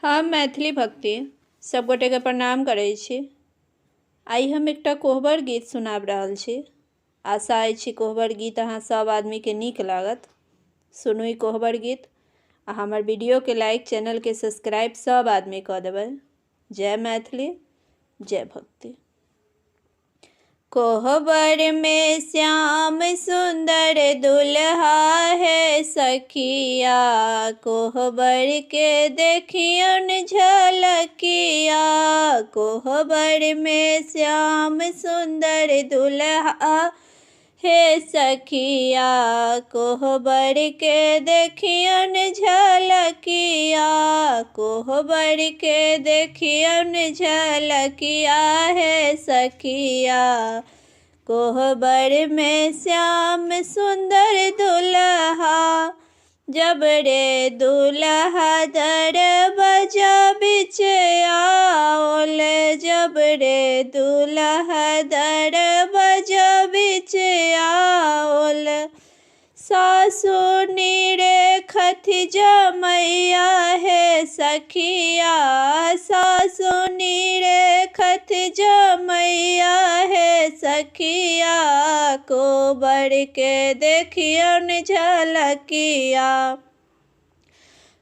हम मैथिली भक्ति सब गोटे के प्रणाम करै छी। आई हम एकटा कोहबर गीत सुनाब रहल छी। आशा अछि कोहबर गीत अहाँ सब आदमी के नीक लागत। सुनू ई कोहबर गीत आ हमर वीडियो के लाइक, चैनल के सब्सक्राइब सब आदमी कऽ देबै। जय मैथिली, जय भक्ति। कोहबर में श्याम सुंदर दुल्हा है सखिया, कोहबर के देखियन झलकिया। कोहबर में श्याम सुंदर दुल्हा है सखिया, कोहबर के देखियन झलकिया। कोहबर के देखियन झलकिया है सखिया, कोहबर में श्याम सुंदर दुल्हा। जब रे दुल्हा दरवाजा बिच आओल, जब रे दुल्हा दरवाजा बिच आओल। सासु निरेखत जमैया है सखिया, सासु निरेखत जमैया है सखिया। कोहबर के देखियन झलकिया,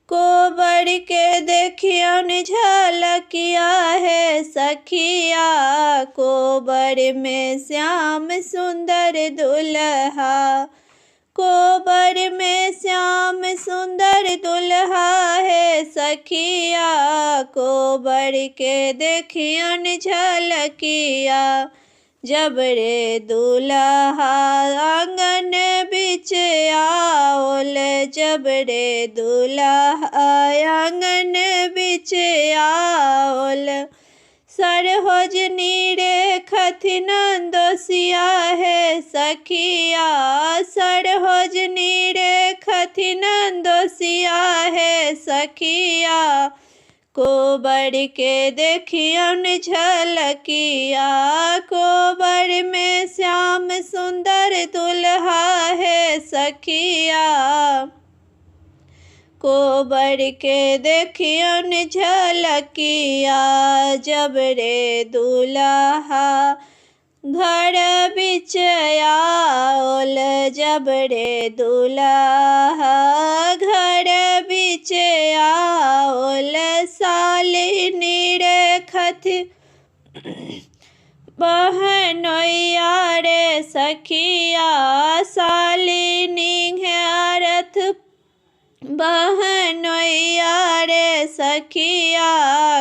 कोहबर के देखियन झलकिया है सखिया। कोहबर में श्याम सुंदर दुल्हा, कोहबर में श्याम सुंदर दुल्हा है सखिया। कोहबर के देखियन झलकिया। जब रे दुल्हा आंगन बिच आओल, जब रे दुल्हा आंगन बिच आओल। सरहोज निरेखत नंदोसिया है सखिया, सरहोज निरेखत नंदोसिया है सखिया। कोहबर के देखियन झलकिया, कोहबर में श्याम सुंदर दुल्हा है सखिया। कोहबर के देखियन झलकिया। जब रे दुल्हा घर बिच आओल, जब रे दुल्हा घर बिच आओल। साली निरेखत बहनोइया रे सखिया, साली निहारत बहनोइया रे सखिया।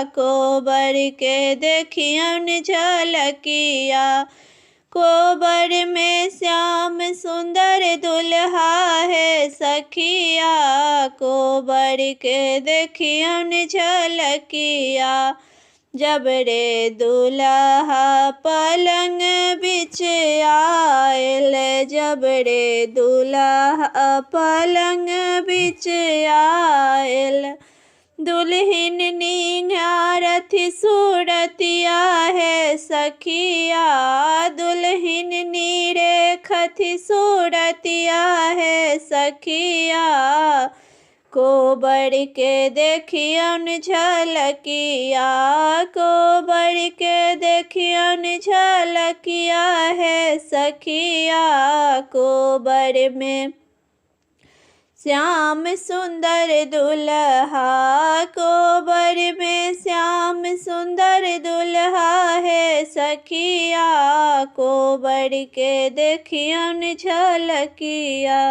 कोहबर के देखियन झलकिया, कोहबर में श्याम सुंदर दुल्हा है सखिया। कोहबर के देखियन झलकिया। जब रे दुल्हा पलंग बिच आयल, जब रे दुल्हा पलंग बिच आयल। दुल्हिन निहारत सूरतिया है सखिया, दुल्हिन निरेखत सूरतिया है सखिया। कोहबर के देखियन झलकिया, कोहबर के देखियन झलकिया है सखिया। कोहबर में श्याम सुंदर दुल्हा, कोहबर में श्याम सुंदर दुल्हा है सखिया। कोहबर के देखियन झलकिया।